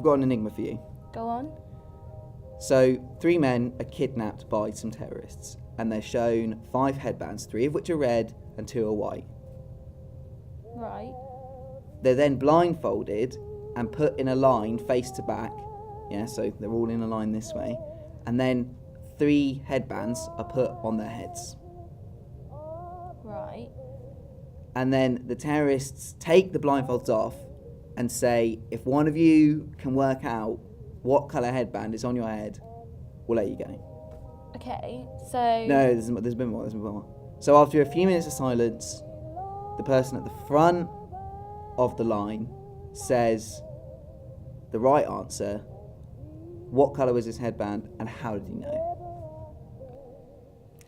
I've got an enigma for you. Go on. So, 3 men are kidnapped by some terrorists, and they're shown 5 headbands, 3 of which are red and 2 are white. Right. They're then blindfolded and put in a line face to back. Yeah, so they're all in a line this way. And then 3 headbands are put on their heads. Right. And then the terrorists take the blindfolds off and say, if one of you can work out what colour headband is on your head, we'll let you go. Okay, so... No, there's been more. So after a few minutes of silence, the person at the front of the line says the right answer, what colour was his headband, and how did he know?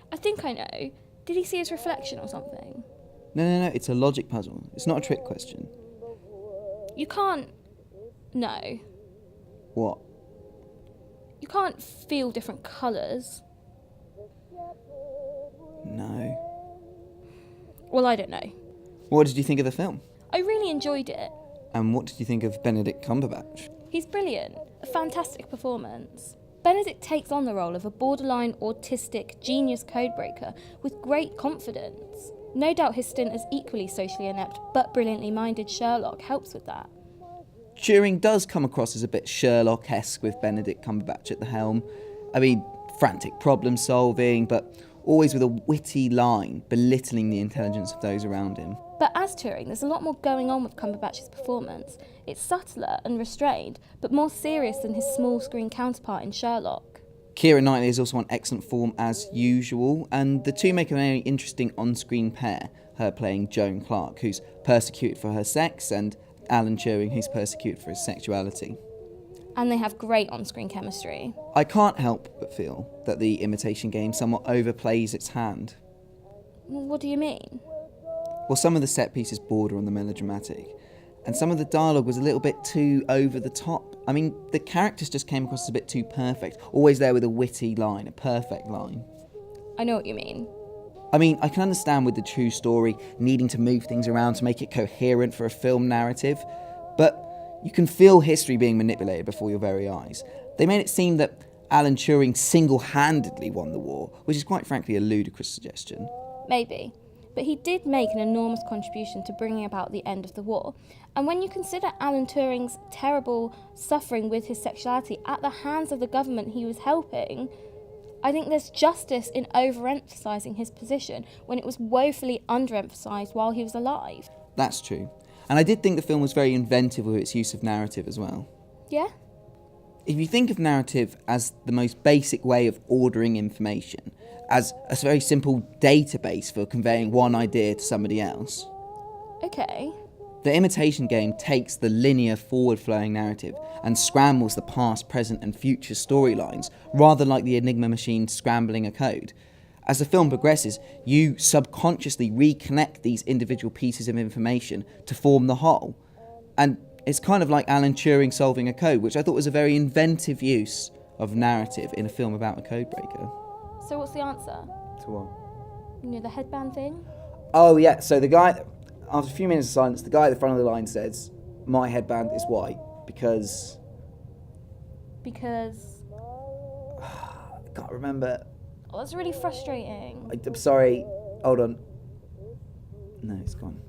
I think I know. Did he see his reflection or something? No, it's a logic puzzle. It's not a trick question. You can't... No. What? You can't feel different colours. No. Well, I don't know. What did you think of the film? I really enjoyed it. And what did you think of Benedict Cumberbatch? He's brilliant. A fantastic performance. Benedict takes on the role of a borderline autistic genius codebreaker with great confidence. No doubt his stint as equally socially inept but brilliantly minded Sherlock helps with that. Turing does come across as a bit Sherlock-esque with Benedict Cumberbatch at the helm. I mean, frantic problem solving, but always with a witty line belittling the intelligence of those around him. But as Turing, there's a lot more going on with Cumberbatch's performance. It's subtler and restrained, but more serious than his small screen counterpart in Sherlock. Keira Knightley is also on excellent form as usual, and the two make a very interesting on-screen pair, her playing Joan Clark, who's persecuted for her sex, and Alan Turing, who's persecuted for his sexuality. And they have great on-screen chemistry. I can't help but feel that the Imitation Game somewhat overplays its hand. What do you mean? Well, some of the set pieces border on the melodramatic, and some of the dialogue was a little bit too over the top. I mean, the characters just came across as a bit too perfect, always there with a witty line, a perfect line. I know what you mean. I mean, I can understand with the true story needing to move things around to make it coherent for a film narrative, but you can feel history being manipulated before your very eyes. They made it seem that Alan Turing single-handedly won the war, which is quite frankly a ludicrous suggestion. Maybe. But he did make an enormous contribution to bringing about the end of the war. And when you consider Alan Turing's terrible suffering with his sexuality at the hands of the government he was helping, I think there's justice in overemphasising his position when it was woefully underemphasised while he was alive. That's true. And I did think the film was very inventive with its use of narrative as well. Yeah? If you think of narrative as the most basic way of ordering information, as a very simple database for conveying one idea to somebody else, Okay. the Imitation Game takes the linear forward-flowing narrative and scrambles the past, present and future storylines, rather like the Enigma machine scrambling a code. As the film progresses, you subconsciously reconnect these individual pieces of information to form the whole. And it's kind of like Alan Turing solving a code, which I thought was a very inventive use of narrative in a film about a codebreaker. So what's the answer? To what? You know, the headband thing? Oh yeah, so the guy, after a few minutes of silence, the guy at the front of the line says, my headband is white because... Because... I can't remember. Oh, that's really frustrating. I'm sorry, hold on. No, it's gone.